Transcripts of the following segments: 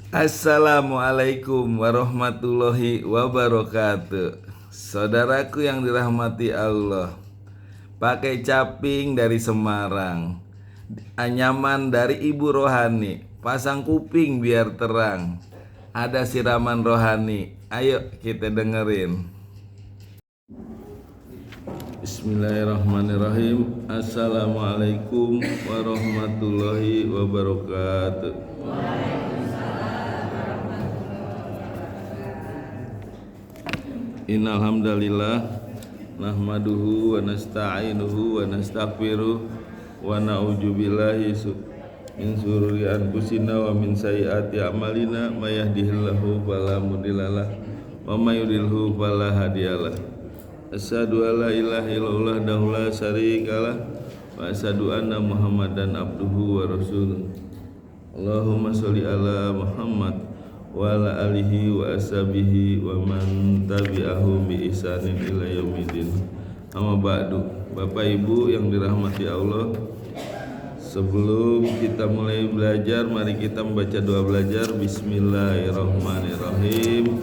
Assalamualaikum warahmatullahi wabarakatuh. Saudaraku yang dirahmati Allah, pakai caping dari Semarang, anyaman dari Ibu Rohani, pasang kuping biar terang. Ada siraman rohani, ayo kita dengerin. Bismillahirrahmanirrahim. Assalamualaikum warahmatullahi wabarakatuh. Innal hamdalillah nahmaduhu wa nasta'inuhu wa nastaghfiruh wa na'udzu billahi min shururi anfusina wa min sayyiati a'malina may yahdihillahu fala mudhillalah wa may yudhlilhu fala hadiyalah. Asyhadu an la ilaha illallah wahdahu la syarikalah wa asyhadu anna Muhammadan abduhu wa rasuluh. Allahumma sholli ala Muhammad wa ala alihi wa ashabihi wa man tabi'ahum bi ihsanin ila yaumidin. Amma ba'du. Bapak Ibu yang dirahmati Allah, sebelum kita mulai belajar, mari kita membaca doa belajar. Bismillahirrahmanirrahim.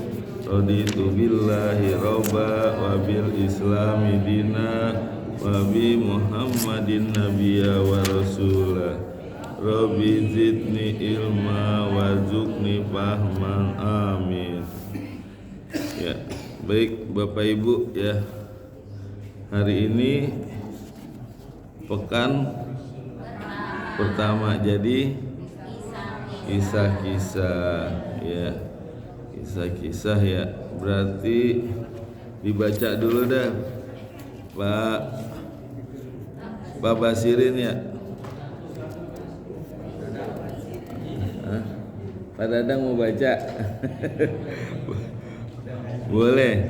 Raditu billahi robba wa bil islami dina wa bi Muhammadin nabiyya wa rasulah. Rabbi zidni ilma warzuqni fahman, amin. Ya, baik Bapak Ibu ya. Hari ini pekan pertama, jadi kisah-kisah ya. Kisah-kisah ya. Berarti dibaca dulu dah Pak Basirin ya. Pak Dadang mau baca? Boleh.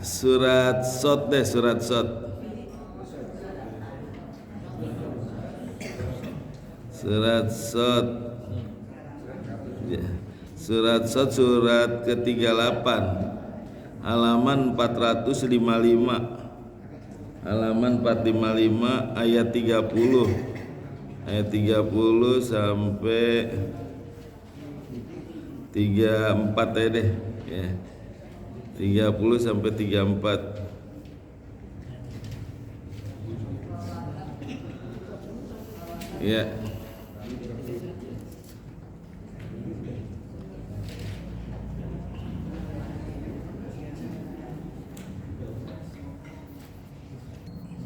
Surat Shot deh, surat Shot. Surat Shot. Ya. Surat Shot surat ke-38. Halaman 455. Halaman 455 ayat 30. Ayat 30 sampai 34 ya deh ya. 30 sampai 34. Ya.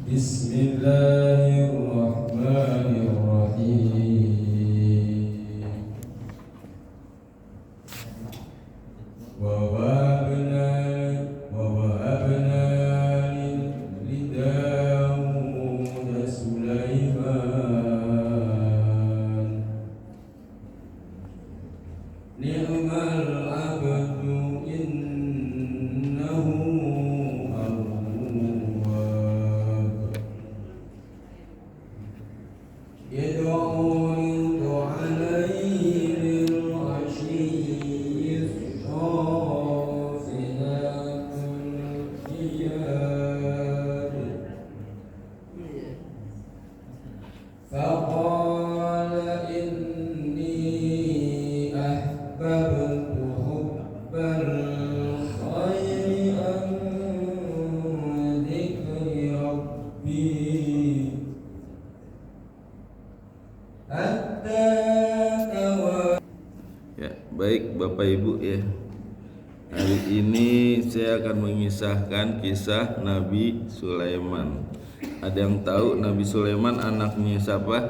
Bismillahirrahmanirrahim. Ya, baik Bapak Ibu ya. Hari ini saya akan mengisahkan kisah Nabi Sulaiman. Ada yang tahu Nabi Sulaiman anaknya siapa?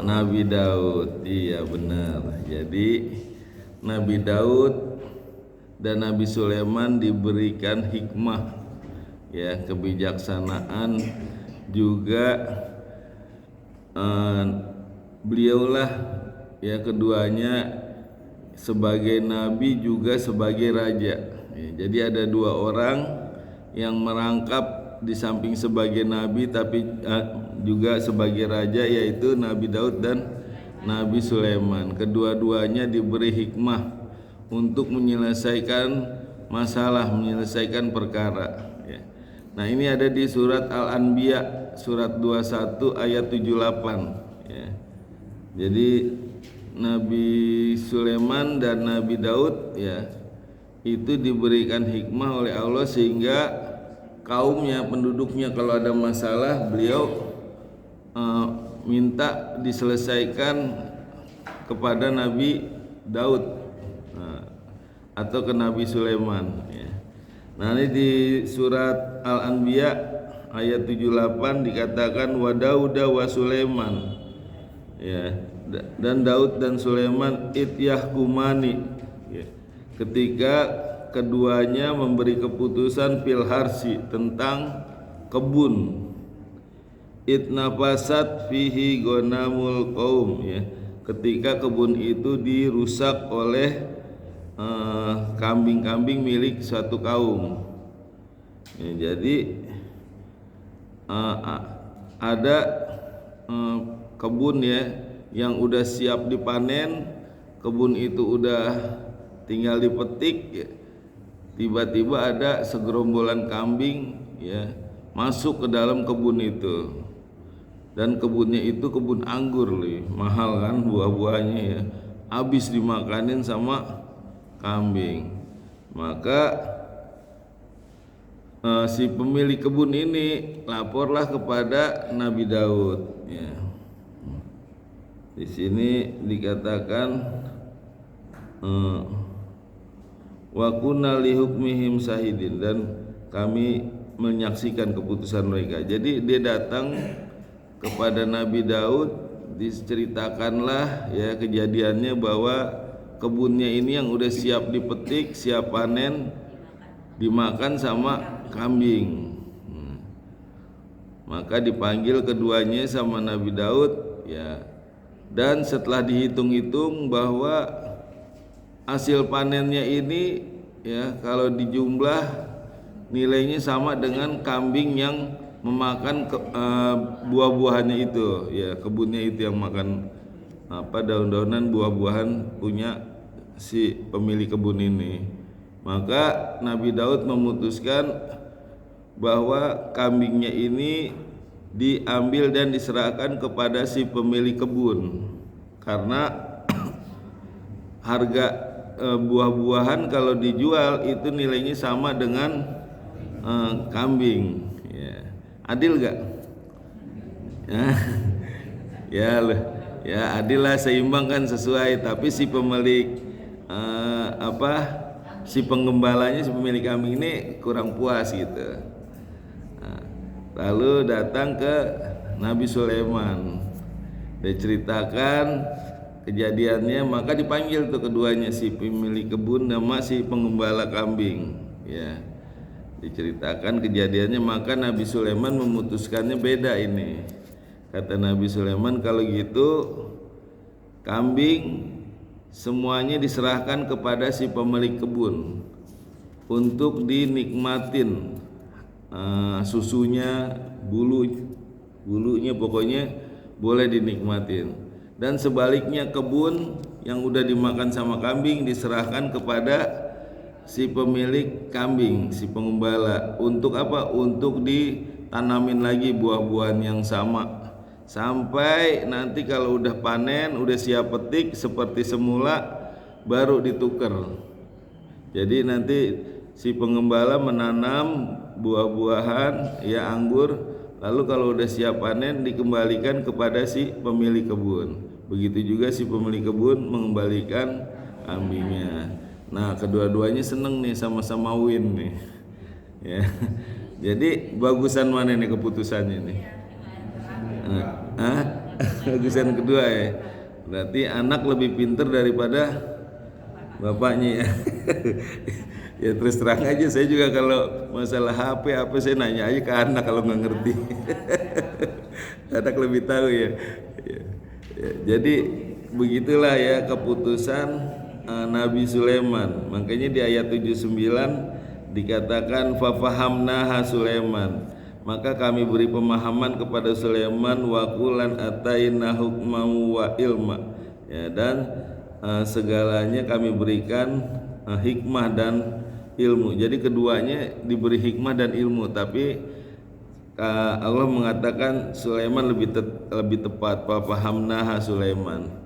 Nabi Daud. Iya benar. Jadi Nabi Daud dan Nabi Sulaiman diberikan hikmah ya, kebijaksanaan juga. Beliaulah ya, keduanya sebagai nabi juga sebagai raja ya. Jadi ada dua orang yang merangkap di samping sebagai nabi tapi juga sebagai raja, yaitu Nabi Daud dan Nabi Sulaiman. Kedua-duanya diberi hikmah untuk menyelesaikan masalah, menyelesaikan perkara ya. Nah, ini ada di surat Al-Anbiya surat 21 ayat 78 ya. Jadi Nabi Sulaiman dan Nabi Daud ya itu diberikan hikmah oleh Allah sehingga kaumnya, penduduknya kalau ada masalah beliau minta diselesaikan kepada Nabi Daud atau ke Nabi Sulaiman ya. Nah ini di surat Al-Anbiya ayat 78 dikatakan wa Dauda wa Sulaiman ya, dan Daud dan Sulaiman ityahkumani ya, ketika keduanya memberi keputusan fil harsi tentang kebun, itnafasat fihi ghanamul qaum ya, ketika kebun itu dirusak oleh kambing-kambing milik suatu kaum ya, jadi ada kebun ya yang udah siap dipanen, kebun itu udah tinggal dipetik ya, tiba-tiba ada segerombolan kambing ya masuk ke dalam kebun itu, dan kebunnya itu kebun anggur nih, mahal kan buah-buahnya ya, habis dimakanin sama kambing. Maka si pemilik kebun ini laporlah kepada Nabi Daud ya. Di sini dikatakan wa kunna li hukmihim syahidin, dan kami menyaksikan keputusan mereka. Jadi dia datang kepada Nabi Daud, diceritakanlah ya kejadiannya bahwa kebunnya ini yang udah siap dipetik, siap panen, dimakan sama kambing. Maka dipanggil keduanya sama Nabi Daud ya, dan setelah dihitung-hitung bahwa hasil panennya ini ya kalau dijumlah nilainya sama dengan kambing yang memakan buah-buahannya itu ya, kebunnya itu yang makan daun-daunan buah-buahan punya si pemilik kebun ini. Maka Nabi Daud memutuskan bahwa kambingnya ini diambil dan diserahkan kepada si pemilik kebun, karena harga buah-buahan kalau dijual itu nilainya sama dengan kambing ya. Adil gak? Ya adil lah, seimbang kan, sesuai. Tapi si pemilik si penggembalanya, si pemilik kambing ini kurang puas gitu. Lalu datang ke Nabi Sulaiman, diceritakan kejadiannya, maka dipanggil tuh keduanya, si pemilik kebun sama si penggembala kambing ya. Diceritakan kejadiannya, maka Nabi Sulaiman memutuskannya beda ini. Kata Nabi Sulaiman, kalau gitu kambing semuanya diserahkan kepada si pemilik kebun untuk dinikmatin susunya, bulunya pokoknya boleh dinikmatin. Dan sebaliknya kebun yang udah dimakan sama kambing diserahkan kepada si pemilik kambing, si pengembala. Untuk apa? Untuk ditanamin lagi buah-buahan yang sama, sampai nanti kalau udah panen, udah siap petik seperti semula, baru ditukar. Jadi nanti si pengembala menanam buah-buahan ya, anggur, lalu kalau udah siap panen dikembalikan kepada si pemilik kebun. Begitu juga si pemilik kebun mengembalikan kambingnya. Nah, kedua-duanya seneng nih, sama-sama win nih ya. Jadi bagusan mana nih keputusannya nih? Bagusan kedua ya. Berarti anak lebih pinter daripada bapaknya ya. Ya terus terang aja, saya juga kalau masalah HP apa saya nanya aja ke anak kalau nggak ngerti. Anak lebih tahu ya. Jadi begitulah ya keputusan Nabi Sulaiman. Makanya di ayat 79 dikatakan fafahamnaha Sulaiman, maka kami beri pemahaman kepada Sulaiman, wa qulan ataina hukman wa ilma ya, dan segalanya kami berikan hikmah dan ilmu. Jadi keduanya diberi hikmah dan ilmu, tapi Allah mengatakan Sulaiman lebih tepat, fafahamnaha Sulaiman.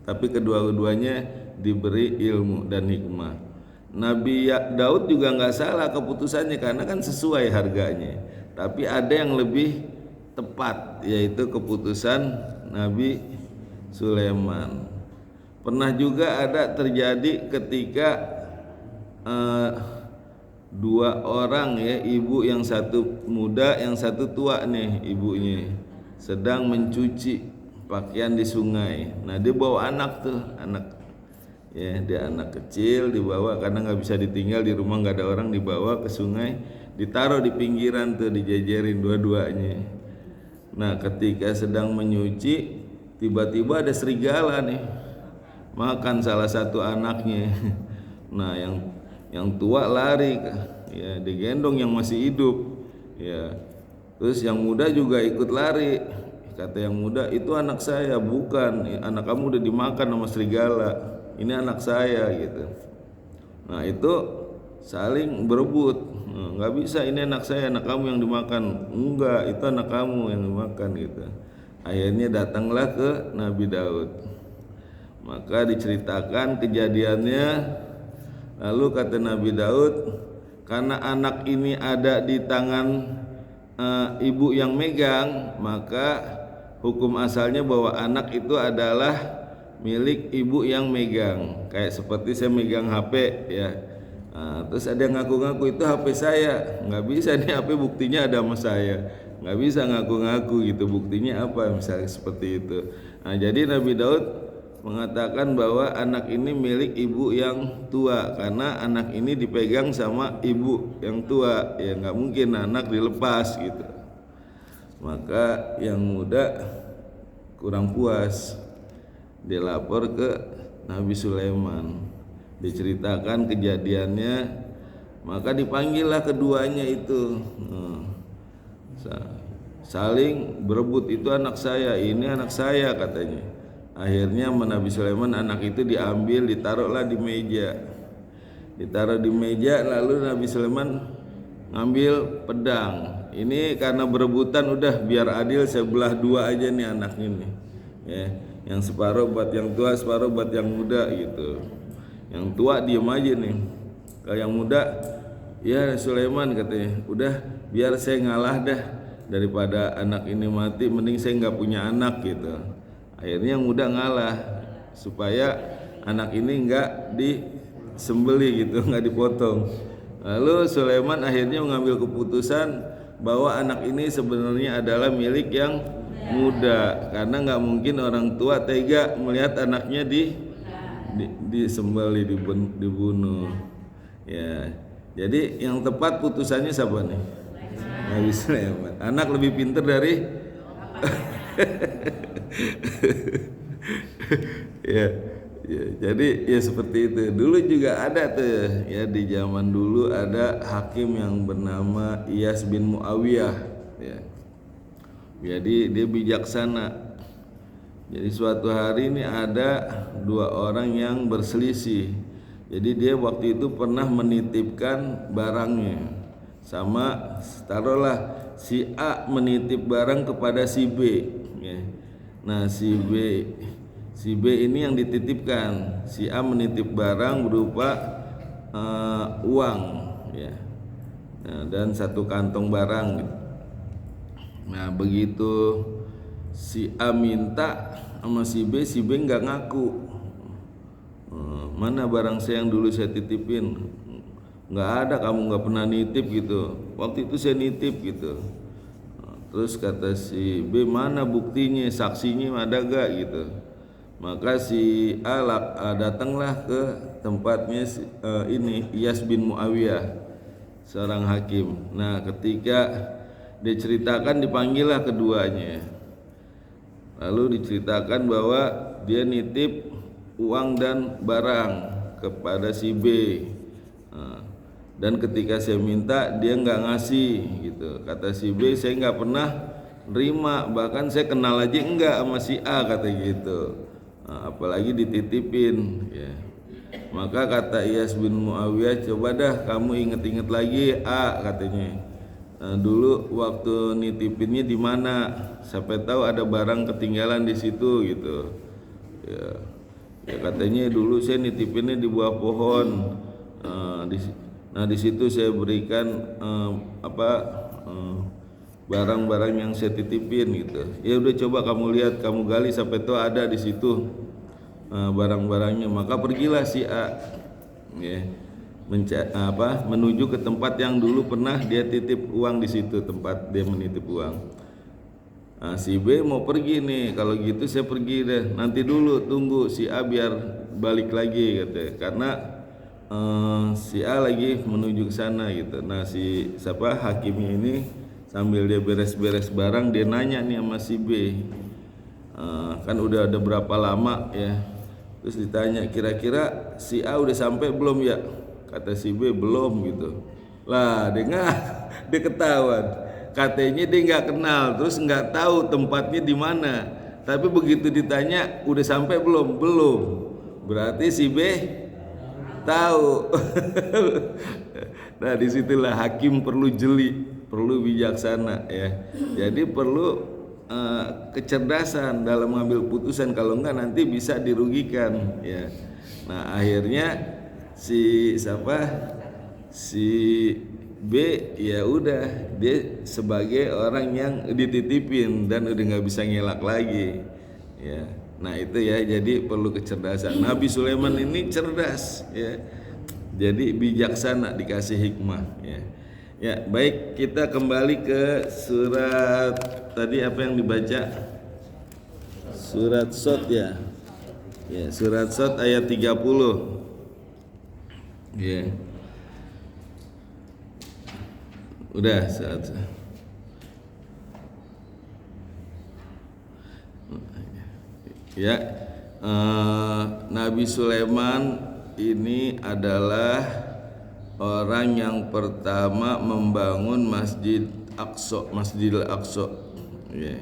tapi kedua-duanya diberi ilmu dan hikmah. Nabi Daud juga nggak salah keputusannya karena kan sesuai harganya. Tapi ada yang lebih tepat, yaitu keputusan Nabi Sulaiman. Pernah juga ada terjadi ketika dua orang ya, ibu yang satu muda yang satu tua nih ibunya, sedang mencuci pakaian di sungai. Nah dia bawa anak tuh, ya dia anak kecil dibawa karena nggak bisa ditinggal di rumah, nggak ada orang, dibawa ke sungai, ditaruh di pinggiran tuh, dijejerin dua-duanya. Nah ketika sedang menyuci, tiba-tiba ada serigala nih makan salah satu anaknya. Nah yang tua lari, ya digendong yang masih hidup, ya terus yang muda juga ikut lari. Kata yang muda, itu anak saya. Bukan, anak kamu udah dimakan sama serigala, ini anak saya gitu. Nah itu saling berebut, nggak bisa, ini anak saya, anak kamu yang dimakan. Enggak, itu anak kamu yang dimakan gitu. Akhirnya datanglah ke Nabi Daud, maka diceritakan kejadiannya. Lalu kata Nabi Daud, karena anak ini ada di tangan ibu yang megang, maka hukum asalnya bahwa anak itu adalah milik ibu yang megang. Kayak seperti saya megang HP ya, terus ada yang ngaku-ngaku itu HP saya. Nggak bisa nih, HP buktinya ada sama saya. Nggak bisa ngaku-ngaku gitu, buktinya apa, misalnya seperti itu. Nah jadi Nabi Daud mengatakan bahwa anak ini milik ibu yang tua karena anak ini dipegang sama ibu yang tua, ya nggak mungkin anak dilepas gitu. Maka yang muda kurang puas, dia lapor ke Nabi Sulaiman, diceritakan kejadiannya, maka dipanggillah keduanya itu, saling berebut, itu anak saya, ini anak saya katanya. Akhirnya Nabi Sulaiman anak itu diambil, ditaruhlah di meja. Ditaruh di meja, lalu Nabi Sulaiman ngambil pedang. Ini karena berebutan, udah biar adil saya belah dua aja nih anak ini. Ya, yang separuh buat yang tua, separuh buat yang muda gitu. Yang tua diem aja nih. Kalau yang muda, ya Sulaiman katanya, udah biar saya ngalah dah, daripada anak ini mati, mending saya nggak punya anak gitu. Akhirnya yang muda ngalah supaya anak ini nggak disembeli gitu, nggak dipotong. Lalu Sulaiman akhirnya mengambil keputusan bahwa anak ini sebenarnya adalah milik yang muda, karena nggak mungkin orang tua tega melihat anaknya disembeli, dibunuh. Ya, jadi yang tepat putusannya siapa nih? Nabi Sulaiman. Anak lebih pintar dari ya, jadi ya seperti itu. Dulu juga ada tuh ya, di zaman dulu ada hakim yang bernama Iyas bin Muawiyah ya. Jadi dia bijaksana. Jadi suatu hari ini ada dua orang yang berselisih. Jadi dia waktu itu pernah menitipkan barangnya sama, taruhlah si A menitip barang kepada si B ya. Nah si B ini yang dititipkan, si A menitip barang berupa uang ya, nah, dan satu kantong barang gitu. Nah begitu si A minta sama si B nggak ngaku, mana barang saya yang dulu saya titipin, nggak ada, kamu nggak pernah nitip gitu, waktu itu saya nitip gitu. Terus kata si B, mana buktinya, saksinya ada gak gitu. Maka si A datanglah ke tempatnya ini Iyas bin Muawiyah, seorang hakim. Nah ketika diceritakan, dipanggillah keduanya, lalu diceritakan bahwa dia nitip uang dan barang kepada si B. Dan ketika saya minta dia nggak ngasih gitu. Kata si B, saya nggak pernah nerima, bahkan saya kenal aja enggak sama si A, kata gitu. Apalagi dititipin ya. Maka kata Iyas bin Muawiyah, coba dah kamu inget-inget lagi A, katanya. Dulu waktu nitipinnya di mana? Sampai tahu ada barang ketinggalan di situ gitu. Ya. Ya, katanya dulu saya nitipinnya di bawah pohon. Nah di situ saya berikan barang-barang yang saya titipin gitu. Ya udah coba kamu lihat, kamu gali sampai tuh ada di situ barang-barangnya. Maka pergilah si A, ya, menuju ke tempat yang dulu pernah dia titip uang di situ, tempat dia menitip uang. Nah, si B mau pergi nih, kalau gitu saya pergi deh. Nanti dulu tunggu si A biar balik lagi katanya, karena si A lagi menuju ke sana gitu. Nah si hakimnya ini sambil dia beres-beres barang, dia nanya nih sama si B, kan udah ada berapa lama ya. Terus ditanya, kira-kira si A udah sampai belum ya? Kata si B belum gitu. Lah dia ketahuan. Katanya dia nggak kenal, terus nggak tahu tempatnya di mana. Tapi begitu ditanya udah sampai belum? Belum. Berarti si B tahu. Nah disitulah hakim perlu jeli, perlu bijaksana ya. Jadi perlu kecerdasan dalam mengambil putusan, kalau enggak nanti bisa dirugikan ya. Nah akhirnya si B ya udah, dia sebagai orang yang dititipin dan udah nggak bisa ngelak lagi ya. Nah itu ya, jadi perlu kecerdasan. Nabi Sulaiman ini cerdas ya, jadi bijaksana, dikasih hikmah ya. Ya baik, kita kembali ke surat tadi, apa yang dibaca? Surat Shad ya. Ya, surat Shad ayat 30 ya. Udah saat ya, Nabi Sulaiman ini adalah orang yang pertama membangun Masjidil Aqsa ya.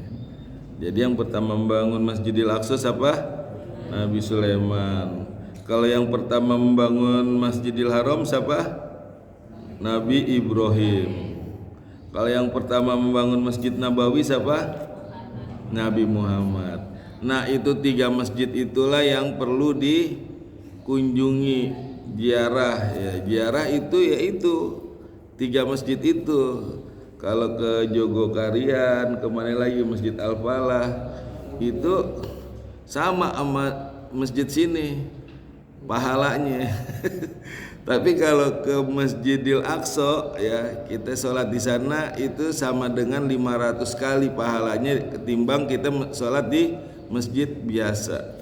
Jadi yang pertama membangun Masjidil Aqsa siapa? Nabi Sulaiman. Kalau yang pertama membangun Masjidil Haram siapa? Nabi Ibrahim. Kalau yang pertama membangun Masjid Nabawi siapa? Nabi Muhammad. Nah itu 3 masjid itulah yang perlu dikunjungi, ziarah ya. Ziarah itu yaitu 3 masjid itu. Kalau ke Jogokarian, kemana lagi, Masjid Al-Falah, itu sama masjid sini pahalanya. Tapi kalau ke Masjidil Aqsa ya, kita sholat di sana itu sama dengan 500 kali pahalanya ketimbang kita sholat di masjid biasa.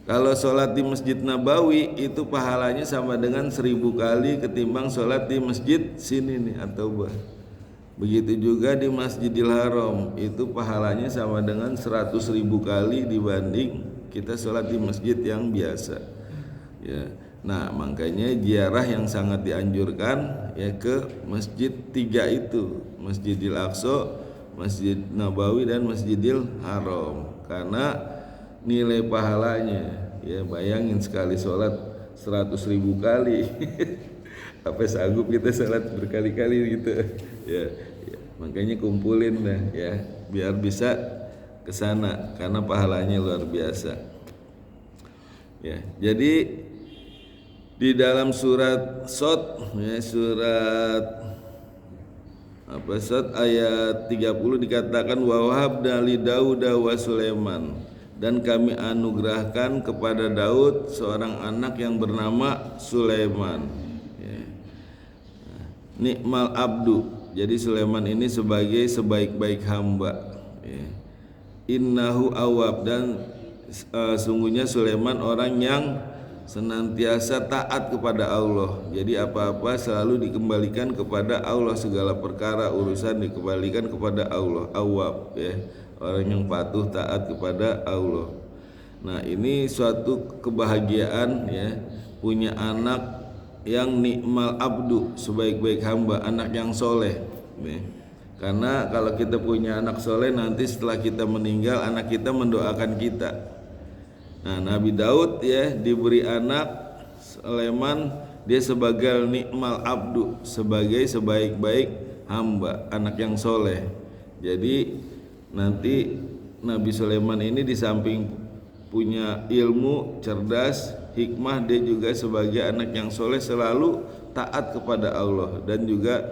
Kalau sholat di Masjid Nabawi itu pahalanya sama dengan 1000 kali ketimbang sholat di masjid sini nih, atau begitu juga di Masjidil Haram itu pahalanya sama dengan 100.000 kali dibanding kita sholat di masjid yang biasa ya. Nah makanya ziarah yang sangat dianjurkan ya ke masjid 3 itu, Masjidil Aqsa, Masjid Nabawi dan Masjidil Haram, karena nilai pahalanya ya, bayangin sekali sholat 100.000 kali. Apa sanggup kita sholat berkali-kali gitu ya. Makanya kumpulin dah ya biar bisa ke sana karena pahalanya luar biasa ya. Jadi di dalam surat Shad ya, surat Shad ayat 30 dikatakan wa wahabna li Dauda wa Sulaiman, dan kami anugerahkan kepada Daud seorang anak yang bernama Sulaiman ya. Nikmal abdu, jadi Sulaiman ini sebagai sebaik-baik hamba ya. Innahu awab, dan sungguhnya Sulaiman orang yang senantiasa taat kepada Allah. Jadi apa-apa selalu dikembalikan kepada Allah, segala perkara urusan dikembalikan kepada Allah. Awab ya, orang yang patuh taat kepada Allah. Nah ini suatu kebahagiaan ya, punya anak yang nikmal abdu, sebaik-baik hamba, anak yang soleh ya. Karena kalau kita punya anak soleh, nanti setelah kita meninggal anak kita mendoakan kita. Nah Nabi Daud ya diberi anak Sulaiman, dia sebagai nikmal abdu, sebagai sebaik-baik hamba, anak yang soleh. Jadi nanti Nabi Sulaiman ini di samping punya ilmu, cerdas, hikmah. Dia juga sebagai anak yang soleh selalu taat kepada Allah dan juga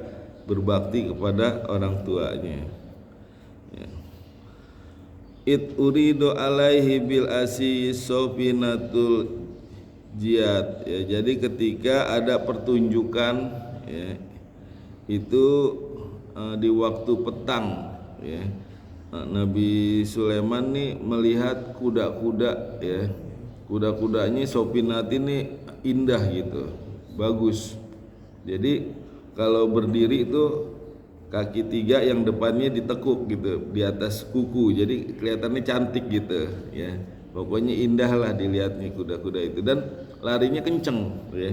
berbakti kepada orang tuanya. Ya. Uridu alaihi bil asi sofinatul jihad. Ya, jadi ketika ada pertunjukan, ya, itu di waktu petang, ya, Nabi Sulaiman nih melihat kuda-kuda, ya, kuda-kudanya sopinat ini indah gitu, bagus. Jadi kalau berdiri itu kaki 3 yang depannya ditekuk gitu di atas kuku, jadi kelihatannya cantik gitu, ya. Pokoknya indah lah dilihatnya kuda-kuda itu, dan larinya kenceng, ya.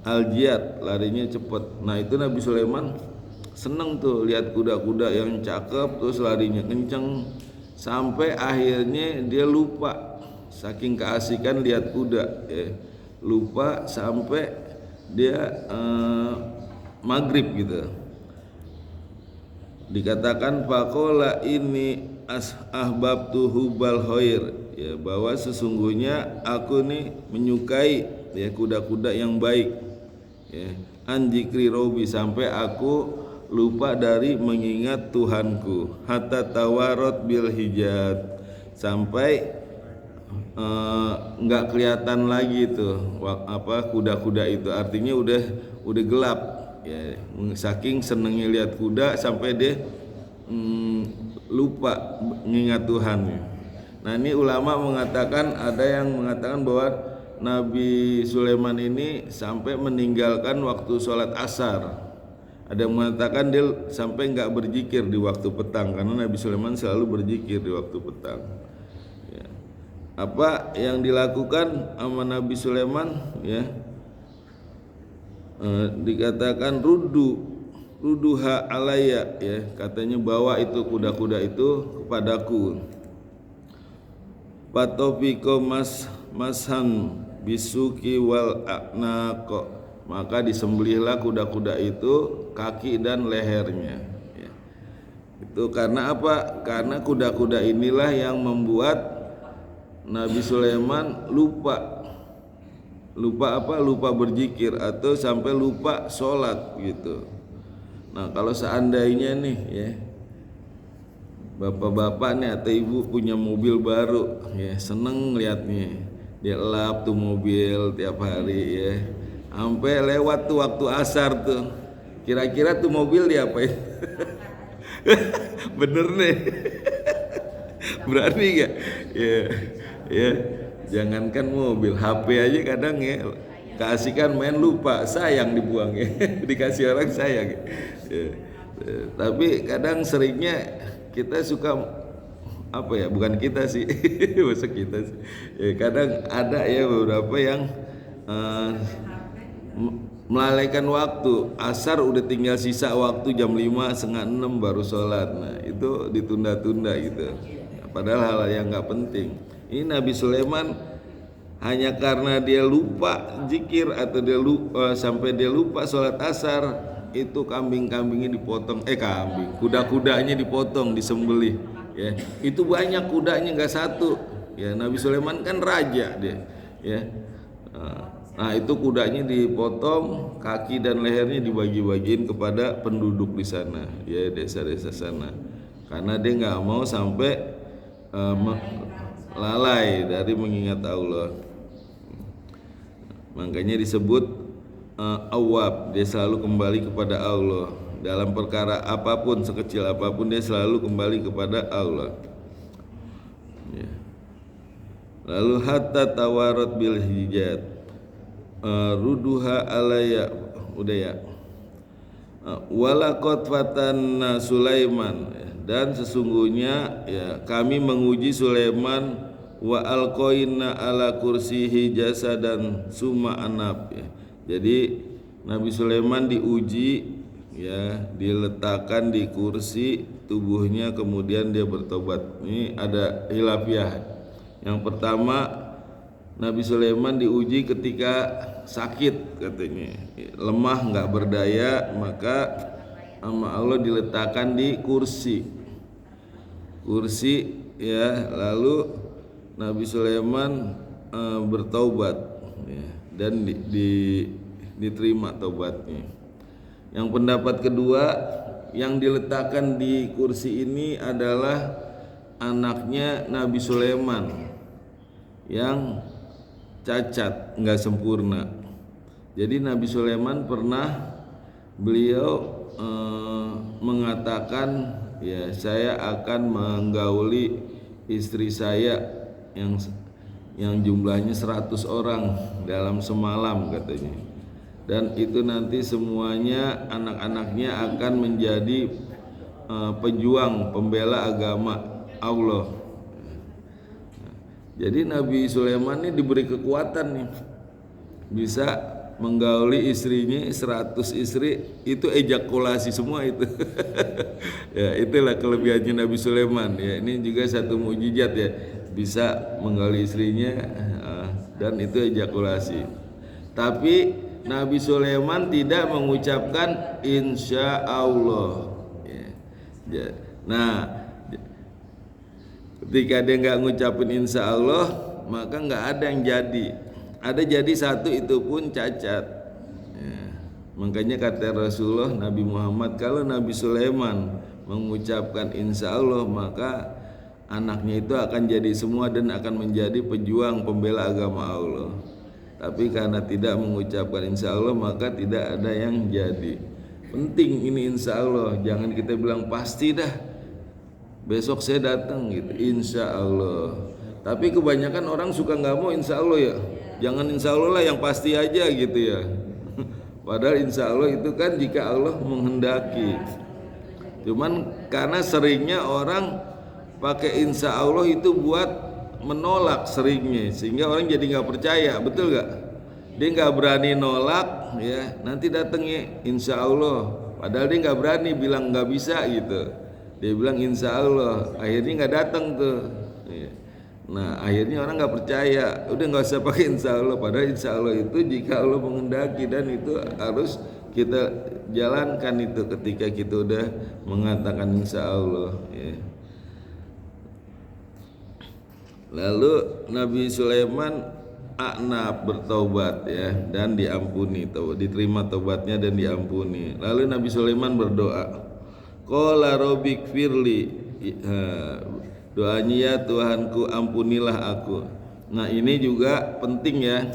Al-jiyad, larinya cepat. Nah itu Nabi Sulaiman seneng tuh lihat kuda-kuda yang cakep terus larinya kenceng, sampai akhirnya dia lupa, saking keasikan lihat kuda, ya, lupa sampai dia maghrib gitu. Dikatakan faqala ini ahbabtu hubal khair, ya, bahwa sesungguhnya aku nih menyukai, ya, kuda-kuda yang baik, ya, anjikri robi, sampai aku lupa dari mengingat Tuhanku, hatta tawarot bil hijab, sampai nggak kelihatan lagi tuh kuda-kuda itu, artinya udah gelap, ya, saking senengnya lihat kuda sampai dia lupa mengingat Tuhan. Nah ini ulama mengatakan, ada yang mengatakan bahwa Nabi Sulaiman ini sampai meninggalkan waktu sholat asar. Ada yang mengatakan dia sampai nggak berzikir di waktu petang, karena Nabi Sulaiman selalu berzikir di waktu petang. Ya. Apa yang dilakukan sama Nabi Sulaiman, ya, dikatakan ruduha alaya, ya, katanya bawa itu kuda-kuda itu kepadaku. Patofiko mashan bisuki wal aqnaqo, maka disembelihlah kuda-kuda itu kaki dan lehernya, ya. Itu karena apa? Karena kuda-kuda inilah yang membuat Nabi Sulaiman lupa berzikir atau sampai lupa sholat gitu. Nah kalau seandainya nih, ya, bapak-bapak nih atau ibu punya mobil baru, ya, seneng liatnya, dia lap tuh mobil tiap hari, ya, sampai lewat tuh waktu asar tuh, kira-kira tuh mobil diapain? Bener nih. Berani gak? Ya, ya, jangankan mobil, HP aja kadang, ya, keasikan main lupa, sayang dibuang, ya. Dikasih orang sayang, ya. Tapi kadang seringnya kita suka apa ya, bukan kita sih, masa kita sih, ya, kadang ada, ya, beberapa yang melalaikan waktu asar, udah tinggal sisa waktu jam 5, setengah 6 baru sholat. Nah itu ditunda-tunda gitu, padahal hal yang nggak penting. Ini Nabi Sulaiman hanya karena dia lupa zikir atau dia lupa, sampai dia lupa sholat asar, itu kambing-kambingnya dipotong, kuda-kudanya dipotong, disembelih, ya. Itu banyak kudanya, nggak satu, ya. Nabi Sulaiman kan raja dia, ya. Nah itu kudanya dipotong, kaki dan lehernya dibagi-bagiin kepada penduduk di sana, ya, desa-desa sana, karena dia nggak mau sampai lalai dari mengingat Allah. Makanya disebut awab, dia selalu kembali kepada Allah dalam perkara apapun, sekecil apapun dia selalu kembali kepada Allah, ya. Lalu hatta tawarat bil hijab, ruduha alaya, udah, ya. Walaqad fatanna Sulaiman, dan sesungguhnya, ya, kami menguji Sulaiman, wa alqaina ala kursihi jasadan summa anab, ya. Jadi Nabi Sulaiman diuji, ya, diletakkan di kursi tubuhnya, kemudian dia bertobat. Ini ada khilafiyah. Yang pertama, Nabi Sulaiman diuji ketika sakit, katanya lemah, nggak berdaya, maka sama Allah diletakkan di kursi, ya, lalu Nabi Sulaiman bertaubat ya, dan diterima taubatnya. Yang pendapat kedua yang diletakkan di kursi ini adalah anaknya Nabi Sulaiman yang cacat, nggak sempurna. Jadi Nabi Sulaiman beliau mengatakan, ya saya akan menggauli istri saya yang jumlahnya 100 orang dalam semalam katanya. Dan itu nanti semuanya anak-anaknya akan menjadi pejuang pembela agama Allah. Jadi Nabi Sulaiman ini diberi kekuatan nih, bisa menggauli istrinya 100 istri, itu ejakulasi semua itu. Ya itulah kelebihannya Nabi Sulaiman ya. Ini juga satu mukjizat ya, bisa menggauli istrinya dan itu ejakulasi. Tapi Nabi Sulaiman tidak mengucapkan insya Allah ya. Nah ketika dia nggak ngucapin insya Allah, maka nggak ada yang jadi. Ada jadi satu, itu pun cacat ya. Makanya kata Rasulullah Nabi Muhammad, kalau Nabi Sulaiman mengucapkan insya Allah, maka anaknya itu akan jadi semua dan akan menjadi pejuang pembela agama Allah. Tapi karena tidak mengucapkan insya Allah, maka tidak ada yang jadi. Penting ini insya Allah, jangan kita bilang pasti dah besok saya datang gitu, insya Allah. Tapi kebanyakan orang suka nggak mau insya Allah ya. Jangan insya Allah lah, yang pasti aja gitu ya. Padahal insya Allah itu kan jika Allah menghendaki. Cuman karena seringnya orang pakai insya Allah itu buat menolak seringnya, sehingga orang jadi nggak percaya, betul nggak? Dia nggak berani nolak ya, nanti datangnya insya Allah, padahal dia nggak berani bilang nggak bisa gitu. Dia bilang insya Allah, akhirnya nggak datang tuh ya. Nah akhirnya orang nggak percaya, udah nggak usah pakai insya Allah, padahal insya Allah itu jika Allah menghendaki, dan itu harus kita jalankan itu ketika kita udah mengatakan insya Allah ya. Lalu Nabi Sulaiman bertaubat ya, dan diampuni, diterima taubatnya dan diampuni. Lalu Nabi Sulaiman berdoa, qala rabbik firli, doanya ya Tuhanku ampunilah aku. Nah ini juga penting ya.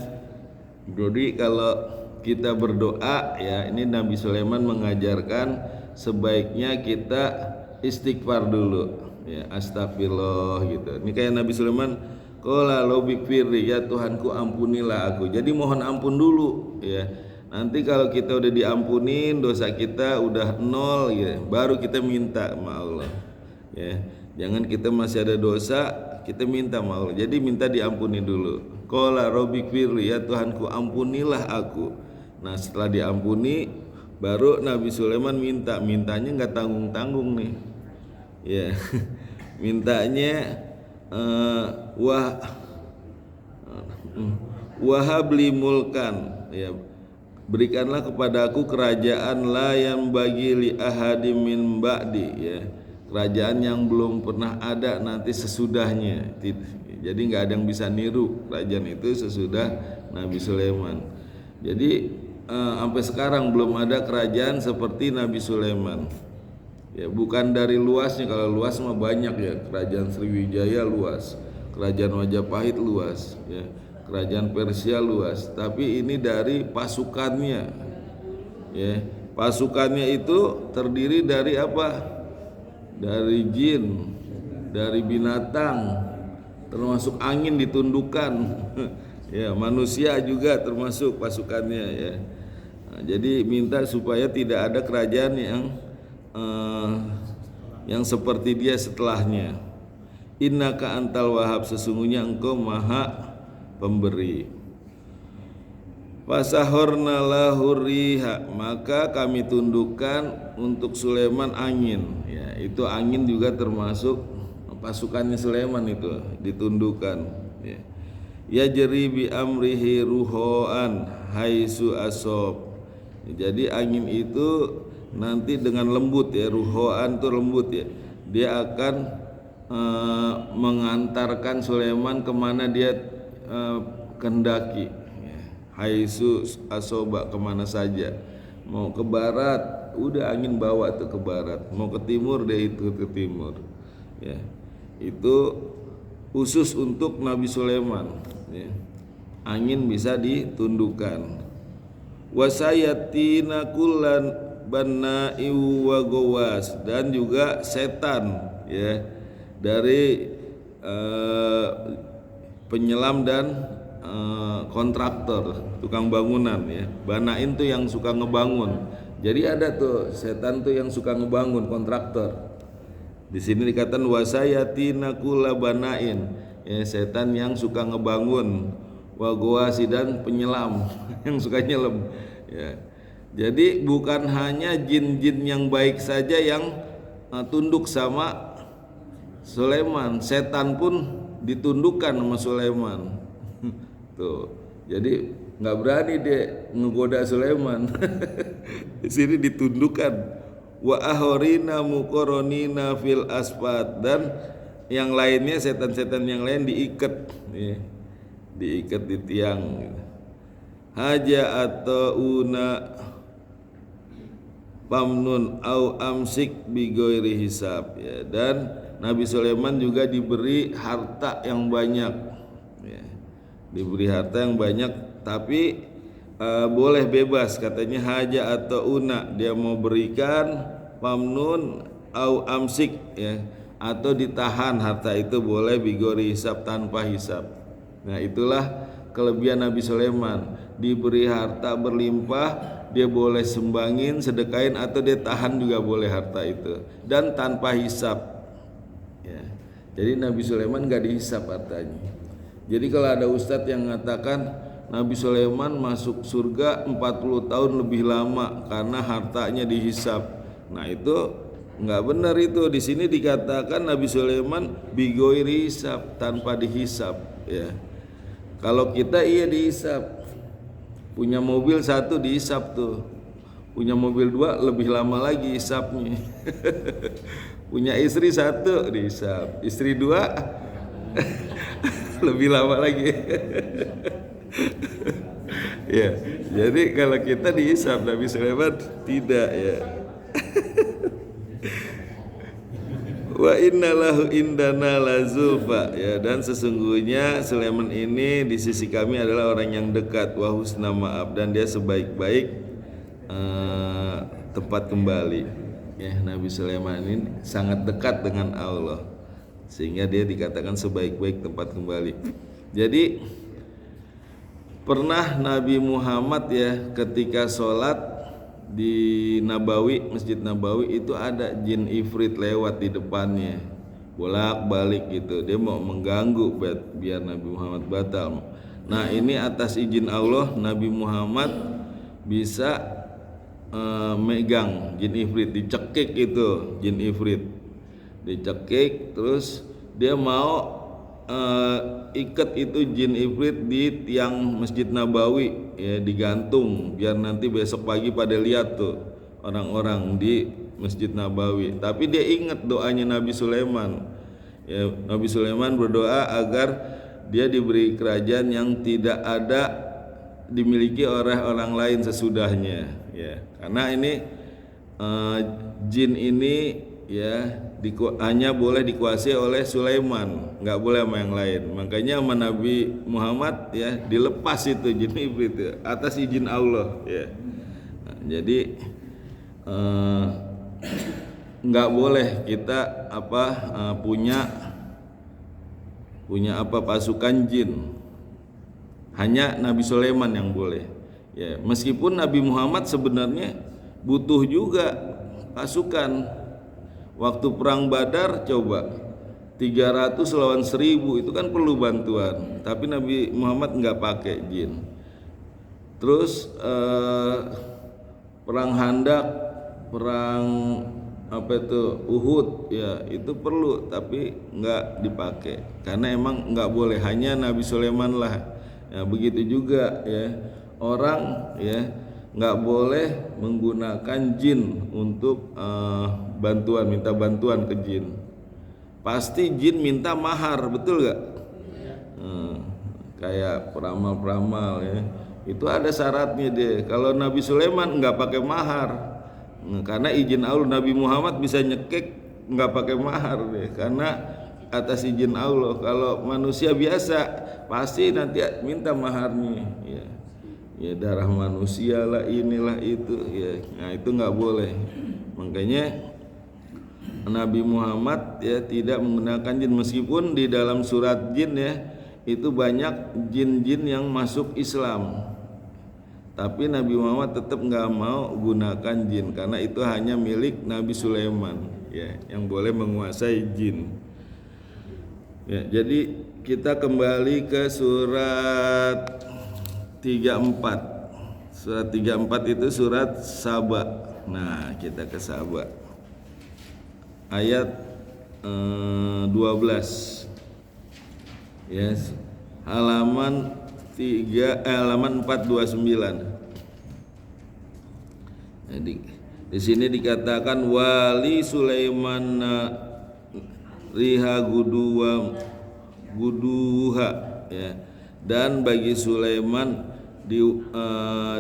Jadi kalau kita berdoa ya, ini Nabi Sulaiman mengajarkan sebaiknya kita istighfar dulu ya, astagfirullah gitu. Ini kayak Nabi Sulaiman, qala rabbik firli, ya Tuhanku ampunilah aku. Jadi mohon ampun dulu ya. Nanti kalau kita udah diampunin, dosa kita udah 0 ya, baru kita minta sama Allah ya. Jangan kita masih ada dosa kita minta sama Allah. Jadi minta diampuni dulu. Qala rabbik firli, ya Tuhanku ampunilah aku. Nah setelah diampuni, baru Nabi Sulaiman mintanya nggak tanggung-tanggung nih ya. Mintanya wahabli mulkan ya, berikanlah kepadaku kerajaan la yang bagi li ahadim min ba'di ya, kerajaan yang belum pernah ada nanti sesudahnya. Jadi nggak ada yang bisa niru kerajaan itu sesudah Nabi Sulaiman. Jadi sampai sekarang belum ada kerajaan seperti Nabi Sulaiman. Ya bukan dari luasnya, kalau luas mah banyak ya, kerajaan Sriwijaya luas, kerajaan Majapahit luas ya, kerajaan Persia luas. Tapi ini dari pasukannya ya, pasukannya itu terdiri dari apa? Dari jin, dari binatang, termasuk angin ditundukkan ya, manusia juga termasuk pasukannya ya. Nah, jadi minta supaya tidak ada kerajaan yang seperti dia setelahnya. Innaka antal wahhab, sesungguhnya engkau maha pemberi. Fasahorna lahu riha, maka kami tundukkan untuk Sulaiman angin ya, itu angin juga termasuk pasukannya Sulaiman, itu ditundukkan ya. Yajri bi amrihi ruhoan haisu asob. Jadi angin itu nanti dengan lembut ya, ruhoan itu lembut ya, dia akan mengantarkan Sulaiman kemana dia kehendaki, ya. Haitsu asoba, kemana saja. Mau ke barat, udah angin bawa tuh ke barat. Mau ke timur, dia itu ke timur, ya. Itu khusus untuk Nabi Sulaiman, ya. Angin bisa ditundukkan. Wasayatina kullan banna'iu wa gawas, dan juga setan, ya, dari penyelam dan kontraktor, tukang bangunan, ya. Banain tuh yang suka ngebangun. Jadi ada tuh setan tuh yang suka ngebangun, kontraktor. Di sini dikatakan wasayatina kulla banain, ya, setan yang suka ngebangun, wagawasi, dan penyelam yang suka nyelam, ya. Jadi bukan hanya jin-jin yang baik saja yang tunduk sama Sulaiman, setan pun ditundukkan sama Sulaiman. Tuh, jadi nggak berani dia ngegoda Sulaiman. Di sini ditundukkan. Wa ahorina mukoronina fil asfat, dan yang lainnya, setan-setan yang lain diikat, ya, diikat di tiang. Haja atau una pamnun au amsik bigoiri hisab, ya. Dan Nabi Sulaiman juga diberi harta yang banyak, ya. Diberi harta yang banyak, tapi boleh bebas, katanya haja atau una, dia mau berikan, pamnun au amsik, ya, atau ditahan harta itu boleh, bigori hisab, tanpa hisab. Nah, itulah kelebihan Nabi Sulaiman, diberi harta berlimpah, dia boleh sumbangin, sedekahin, atau dia tahan juga boleh harta itu, dan tanpa hisab, ya. Jadi Nabi Sulaiman gak dihisab hartanya. Jadi kalau ada ustadz yang mengatakan Nabi Sulaiman masuk surga 40 tahun lebih lama karena hartanya dihisab, nah itu nggak benar itu. Di sini dikatakan Nabi Sulaiman bigoiri hisab, tanpa dihisab, ya. Kalau kita iya dihisab, punya mobil satu dihisab tuh, punya mobil dua lebih lama lagi hisabnya. Punya istri satu dihisab, istri dua lebih lama lagi. Ya, jadi kalau kita dihisab, Nabi Sulaiman tidak, ya. Wa innalahu indana lazulfa, ya, dan sesungguhnya Sulaiman ini di sisi kami adalah orang yang dekat, wa husna maaf, dan dia sebaik-baik tempat kembali, ya. Nabi Sulaiman ini sangat dekat dengan Allah sehingga dia dikatakan sebaik-baik tempat kembali. Jadi pernah Nabi Muhammad, ya, ketika sholat di Nabawi, Masjid Nabawi, itu ada jin ifrit lewat di depannya, bolak-balik gitu. Dia mau mengganggu biar Nabi Muhammad batal. Nah, ini atas izin Allah Nabi Muhammad bisa megang jin ifrit, dicekik itu jin ifrit, dicekik, terus dia mau ikat itu jin ifrit di tiang Masjid Nabawi, ya, digantung biar nanti besok pagi pada lihat tuh orang-orang di Masjid Nabawi. Tapi dia ingat doanya Nabi Sulaiman, ya. Nabi Sulaiman berdoa agar dia diberi kerajaan yang tidak ada dimiliki oleh orang lain sesudahnya, ya. Karena ini jin ini, ya, hanya boleh dikuasai oleh Sulaiman, nggak boleh sama yang lain. Makanya sama Nabi Muhammad, ya, dilepas itu jin ifrit, ya, atas izin Allah, ya. Nah, jadi nggak boleh kita punya pasukan jin, hanya Nabi Sulaiman yang boleh, ya. Meskipun Nabi Muhammad sebenarnya butuh juga pasukan. Waktu perang Badar, coba 300 lawan 1000, itu kan perlu bantuan, tapi Nabi Muhammad nggak pakai jin. Terus perang Handak, perang Uhud, ya, itu perlu, tapi nggak dipakai karena emang nggak boleh, hanya Nabi Sulaiman lah, ya. Begitu juga, ya, orang, ya, nggak boleh menggunakan jin untuk minta bantuan ke jin. pasti jin minta mahar, betul gak? Kayak peramal-peramal ya, itu ada syaratnya deh. Kalau Nabi Sulaiman nggak pakai mahar, karena izin Allah. Nabi Muhammad bisa nyekek nggak pakai mahar deh, karena atas izin Allah. Kalau manusia biasa pasti nanti minta maharnya ya. Ya darah manusia lah, inilah itu ya. Nah itu nggak boleh. Makanya Nabi Muhammad ya tidak menggunakan jin, meskipun di dalam surat jin ya itu banyak jin-jin yang masuk Islam, tapi Nabi Muhammad tetap nggak mau gunakan jin karena itu hanya milik Nabi Sulaiman ya, yang boleh menguasai jin ya. Jadi kita kembali ke surat 34. Surat 34 itu surat Saba. Nah kita ke Saba ayat 12 yes, halaman 429. Jadi di sini dikatakan wali Sulaiman riha guduha ya, dan bagi Sulaiman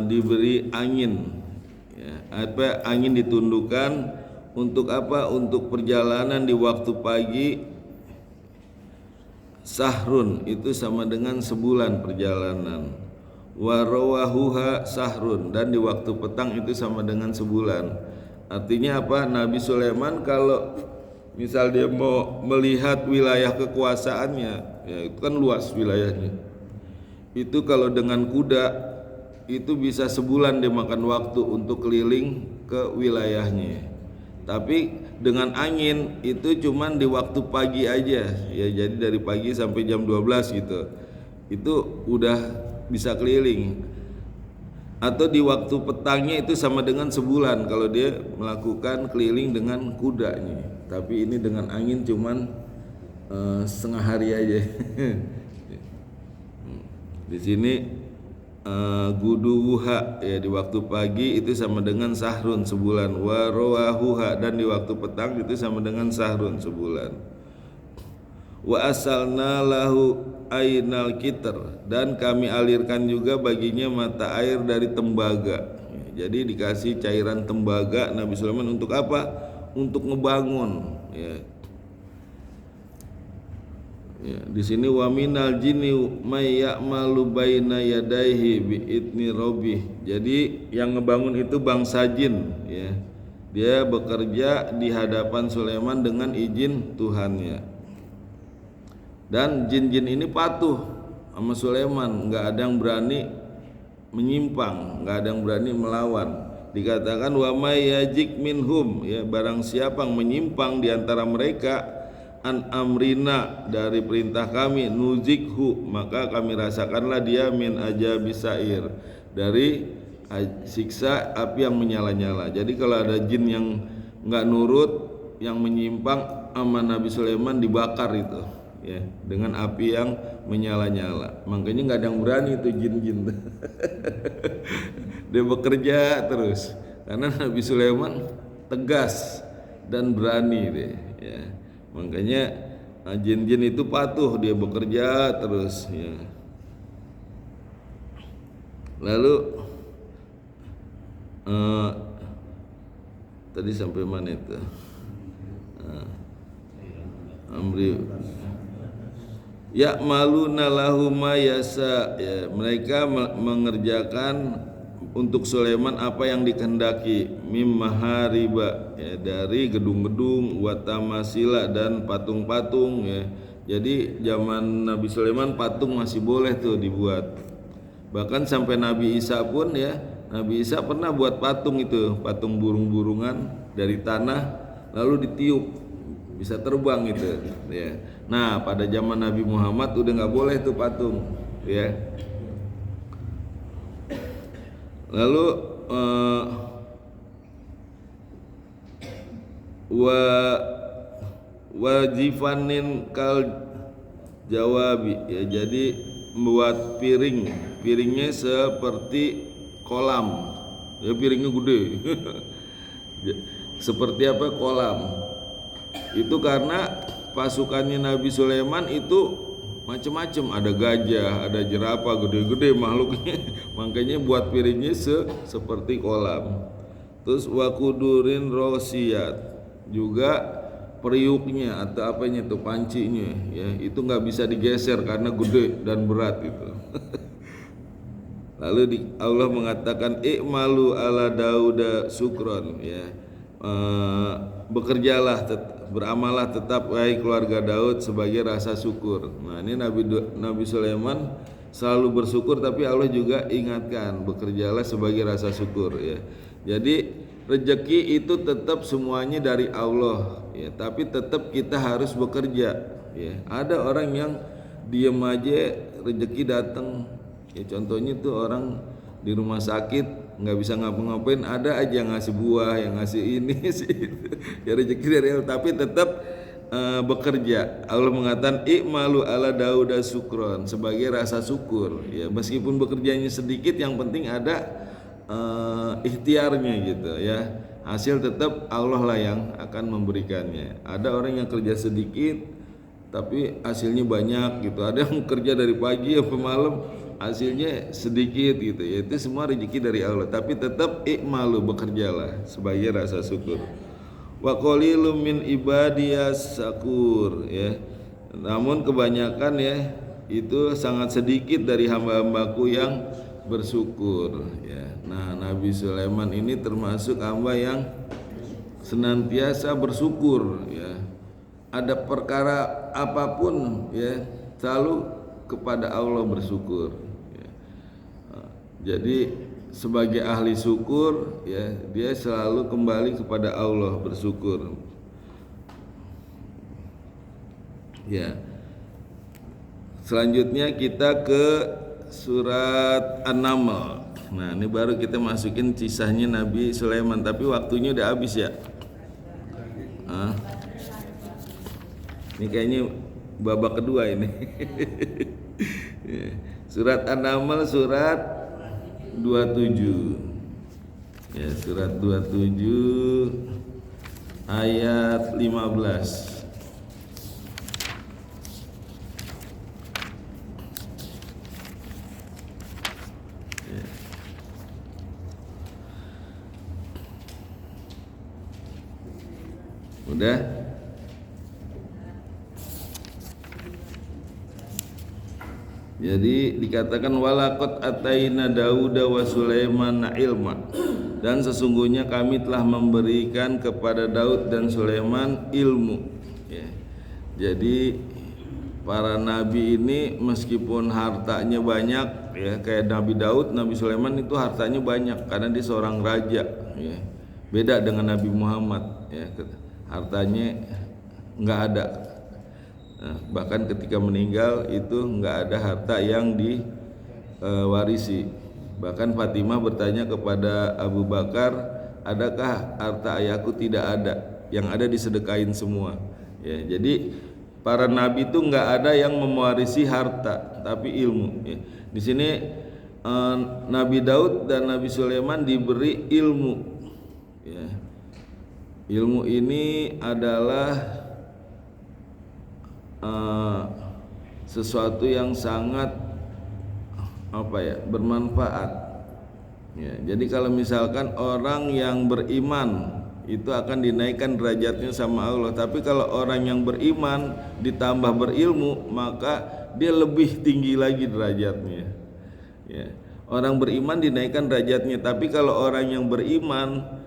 diberi angin ya, apa angin ditundukkan untuk apa? Untuk perjalanan di waktu pagi. Sahrun itu sama dengan sebulan perjalanan. Warawahuha sahrun, dan di waktu petang itu sama dengan sebulan. Artinya apa? Nabi Sulaiman kalau misal dia mau melihat wilayah kekuasaannya ya, itu kan luas wilayahnya. Itu kalau dengan kuda itu bisa sebulan dia makan waktu untuk keliling ke wilayahnya. Tapi dengan angin itu cuman di waktu pagi aja ya, jadi dari pagi sampai jam 12 gitu, itu udah bisa keliling. Atau di waktu petangnya itu sama dengan sebulan kalau dia melakukan keliling dengan kudanya. Tapi ini dengan angin cuman setengah hari aja. Di sini guduha ya, di waktu pagi itu sama dengan sahrun sebulan. Warawahuha, dan di waktu petang itu sama dengan sahrun sebulan. Wa asalna lahu ainal kitr, dan kami alirkan juga baginya mata air dari tembaga ya, jadi dikasih cairan tembaga Nabi Sulaiman untuk apa? Untuk ngebangun ya. Ya, di sini wa minal jinni may ya'malu baina yadayhi bi idni rabbih. Jadi yang ngebangun itu bangsa jin ya. Dia bekerja di hadapan Sulaiman dengan izin Tuhannya. Dan jin-jin ini patuh sama Sulaiman, enggak ada yang berani menyimpang, enggak ada yang berani melawan. Dikatakan wa may yajik minhum ya, barang siapa yang menyimpang di antara mereka an amrina dari perintah kami nuzikhu, maka kami rasakanlah dia min ajabis sair, dari siksa api yang menyala-nyala. Jadi kalau ada jin yang enggak nurut, yang menyimpang sama Nabi Sulaiman, dibakar itu ya dengan api yang menyala-nyala. Makanya enggak ada yang berani itu jin-jin. Dia bekerja terus karena Nabi Sulaiman tegas dan berani deh ya. Makanya jin-jin itu patuh, dia bekerja terus ya. Lalu tadi sampai mana itu? Amri ya maluna lahu ma yasa ya, mereka mengerjakan untuk Sulaiman apa yang dikehendaki, mimahariba ya, dari gedung-gedung, watamasila, dan patung-patung ya. Jadi zaman Nabi Sulaiman patung masih boleh tuh dibuat. Bahkan sampai Nabi Isa pun ya, Nabi Isa pernah buat patung itu, patung burung-burungan dari tanah lalu ditiup bisa terbang gitu ya. Nah pada zaman Nabi Muhammad udah nggak boleh tuh patung ya. Lalu wajifanin kal jawabi ya, jadi membuat piringnya seperti kolam ya, piringnya gede. Seperti apa? Kolam. Itu karena pasukannya Nabi Sulaiman itu macam-macam, ada gajah, ada jerapah gede-gede makhluknya. Makanya buat piringnya seperti kolam. Terus wakudurin rosiyat, juga periuknya atau apanya itu pancinya ya, itu nggak bisa digeser karena gede dan berat itu. Lalu Allah mengatakan i'malu ala Dauda sukron ya, bekerjalah beramalah tetap wahai keluarga Daud sebagai rasa syukur. Nah ini Nabi Sulaiman selalu bersyukur, tapi Allah juga ingatkan bekerjalah sebagai rasa syukur ya. Jadi rezeki itu tetap semuanya dari Allah ya, tapi tetap kita harus bekerja ya. Ada orang yang diem aja rezeki datang ya, contohnya tuh orang di rumah sakit nggak bisa ngapa-ngapain, ada aja yang ngasih buah, yang ngasih ini sih ya, rezeki dari Allah, tapi tetap bekerja. Allah mengatakan i'malu ala Dauda sukron, sebagai rasa syukur ya, meskipun bekerjanya sedikit yang penting ada ikhtiarnya gitu ya, hasil tetap Allah lah yang akan memberikannya. Ada orang yang kerja sedikit tapi hasilnya banyak gitu, ada yang kerja dari pagi sampai malam hasilnya sedikit gitu ya. Itu semua rezeki dari Allah, tapi tetap i'malu, bekerjalah sebagai rasa syukur. Wa qalilum min ibadiyas syakur ya, namun kebanyakan ya itu sangat sedikit dari hamba-hambaku yang bersyukur ya. Nah Nabi Sulaiman ini termasuk hamba yang senantiasa bersyukur ya, ada perkara apapun ya selalu kepada Allah bersyukur ya. Jadi sebagai ahli syukur ya, dia selalu kembali kepada Allah bersyukur ya. Selanjutnya kita ke surat An-Naml. Nah ini baru kita masukin kisahnya Nabi Sulaiman, tapi waktunya udah habis ya. Ini kayaknya babak kedua ini. Surat An-Naml surat 27 ya, surat 27 ayat 15. Udah? Jadi dikatakan walaqad ataina Dauda wa Sulaiman ilma, dan sesungguhnya kami telah memberikan kepada Daud dan Sulaiman ilmu ya. Jadi para nabi ini meskipun hartanya banyak ya, kayak Nabi Daud, Nabi Sulaiman itu hartanya banyak karena dia seorang raja ya. Beda dengan Nabi Muhammad ya, hartanya nggak ada. Nah, bahkan ketika meninggal itu nggak ada harta yang diwarisi. Bahkan Fatimah bertanya kepada Abu Bakar, adakah harta ayahku? Tidak ada, yang ada disedekain semua ya. Jadi para nabi itu nggak ada yang mewarisi harta, tapi ilmu ya. Di sini Nabi Daud dan Nabi Sulaiman diberi ilmu ya. Ilmu ini adalah sesuatu yang sangat bermanfaat ya. Jadi kalau misalkan orang yang beriman itu akan dinaikkan derajatnya sama Allah, tapi kalau orang yang beriman ditambah berilmu maka dia lebih tinggi lagi derajatnya ya. Orang beriman dinaikkan derajatnya, tapi kalau orang yang beriman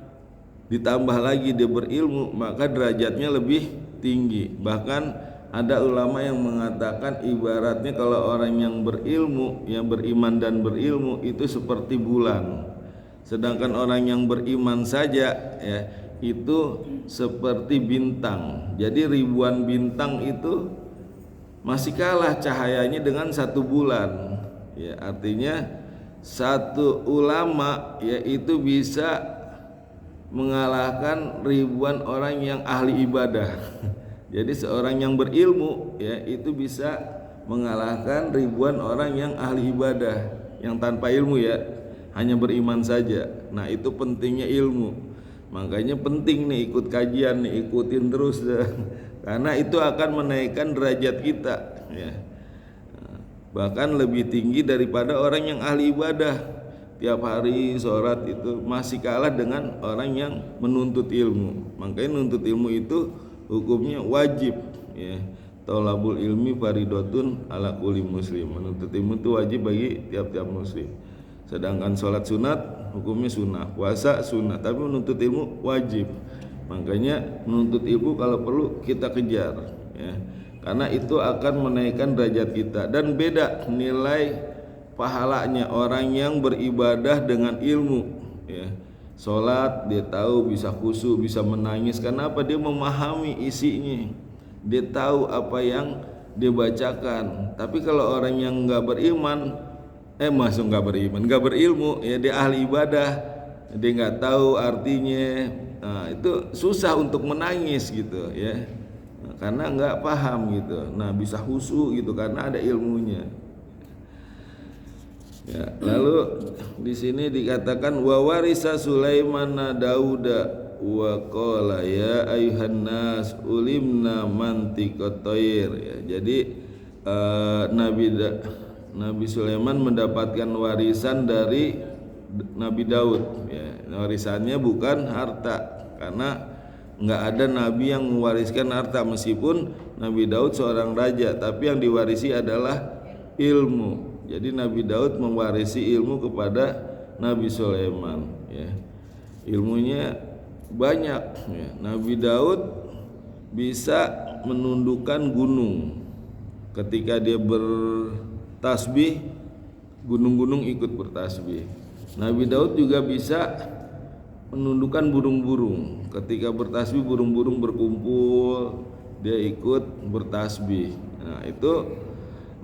ditambah lagi dia berilmu maka derajatnya lebih tinggi. Bahkan ada ulama yang mengatakan ibaratnya kalau orang yang berilmu, yang beriman dan berilmu itu seperti bulan, sedangkan orang yang beriman saja ya itu seperti bintang. Jadi ribuan bintang itu masih kalah cahayanya dengan satu bulan ya. Artinya satu ulama ya itu bisa mengalahkan ribuan orang yang ahli ibadah. Jadi seorang yang berilmu ya itu bisa mengalahkan ribuan orang yang ahli ibadah yang tanpa ilmu ya, hanya beriman saja. Nah itu pentingnya ilmu. Makanya penting nih ikut kajian nih, ikutin terus karena itu akan menaikkan derajat kita ya. Bahkan lebih tinggi daripada orang yang ahli ibadah, tiap hari sholat itu masih kalah dengan orang yang menuntut ilmu. Makanya menuntut ilmu itu hukumnya wajib ya. Thalabul ilmi faridotun ala kulli muslim. Menuntut ilmu itu wajib bagi tiap-tiap muslim. Sedangkan sholat sunat hukumnya sunnah, puasa sunnah, tapi menuntut ilmu wajib. Makanya menuntut ilmu kalau perlu kita kejar ya. Karena itu akan menaikkan derajat kita. Dan beda nilai pahalanya orang yang beribadah dengan ilmu ya. Sholat dia tahu bisa khusyuk, bisa menangis. Karena apa? Dia memahami isinya, dia tahu apa yang dia bacakan. Tapi kalau orang yang nggak beriman, nggak berilmu ya, dia ahli ibadah, dia nggak tahu artinya, nah itu susah untuk menangis gitu ya, karena nggak paham gitu. Nah bisa khusyuk gitu karena ada ilmunya. Ya, lalu di sini dikatakan wa warisa Sulaiman Dauda wa qala ya ayuhan nas ulimna mantiqat thair ya. Jadi Nabi Sulaiman mendapatkan warisan dari Nabi Daud ya. Warisannya bukan harta, karena nggak ada nabi yang mewariskan harta. Meskipun Nabi Daud seorang raja, tapi yang diwarisi adalah ilmu. Jadi Nabi Daud mewarisi ilmu kepada Nabi Sulaiman ya. Ilmunya banyak ya. Nabi Daud bisa menundukkan gunung. Ketika dia bertasbih, gunung-gunung ikut bertasbih. Nabi Daud juga bisa menundukkan burung-burung. Ketika bertasbih, burung-burung berkumpul, dia ikut bertasbih. Nah itu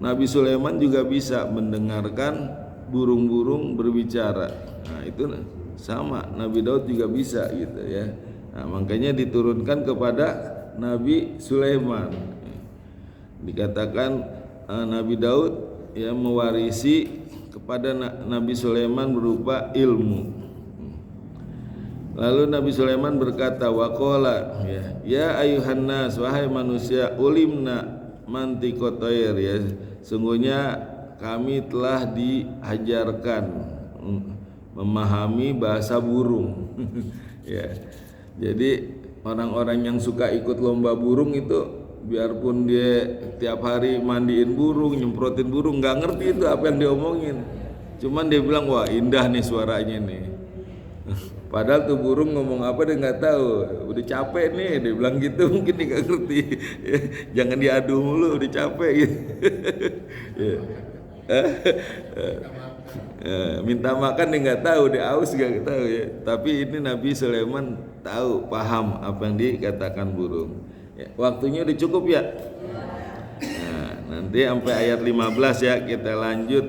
Nabi Sulaiman juga bisa mendengarkan burung-burung berbicara. Nah itu sama, Nabi Daud juga bisa gitu ya. Nah makanya diturunkan kepada Nabi Sulaiman. Dikatakan Nabi Daud ya mewarisi kepada Nabi Sulaiman berupa ilmu. Lalu Nabi Sulaiman berkata waqala ya ayuhan nas, wahai manusia, ulimna mantiqat thair ya. Sungguhnya kami telah diajarkan memahami bahasa burung ya. Jadi orang-orang yang suka ikut lomba burung itu, biarpun dia tiap hari mandiin burung, nyemprotin burung, nggak ngerti itu apa yang diomongin. Cuman dia bilang wah indah nih suaranya nih. Padahal tuh burung ngomong apa dia nggak tahu. Udah capek nih, dia bilang gitu, mungkin dia nggak ngerti. Jangan diadu mulu, udah capek gitu. Minta makan dia nggak tahu, dia aus nggak tahu ya. Tapi ini Nabi Sulaiman tahu, paham apa yang dikatakan burung. Ya, waktunya udah cukup ya. Nah, nanti sampai ayat 15 ya, kita lanjut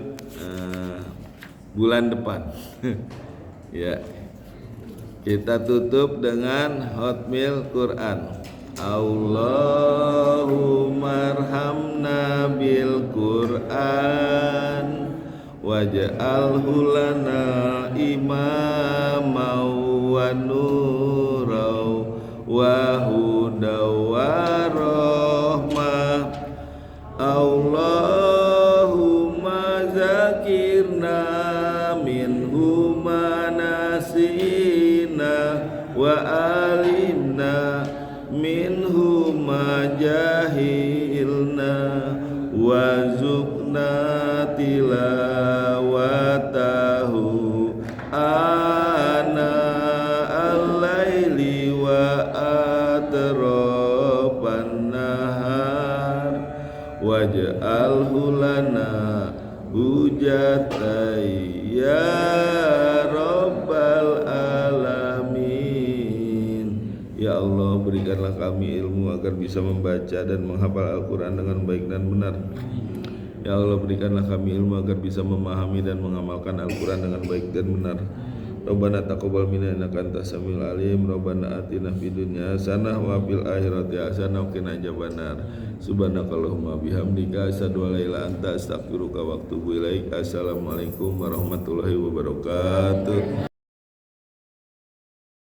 bulan depan. Ya. Kita tutup dengan Hotmail Quran. Allahumma arhamna bil Quran waj'alhu lana imama wa nurau wa hudaw wa rahmah. Allahumma zakirna minhu ma nasina wa alimna minhu ma jahilna wa zukna tilawatahu ana al-laili wa atrafan nahar waj'alhu lana hujatai ya rabbal alamin. Ya Allah, berikanlah kami ilmu agar bisa membaca dan menghafal Al-Quran dengan baik dan benar. Ya Allah, berikanlah kami ilmu agar bisa memahami dan mengamalkan Al-Quran dengan baik dan benar. Rabbana taqabbal minna innaka antas samiul alim. Rabbana atina fid dunya hasanah wa fil akhirati hasanah wa qina adzabannar. Subhanakallahumma bihamdika asyhadu an la ilaha illa anta astaghfiruka wa atubu ilaik. Assalamualaikum warahmatullahi wabarakatuh.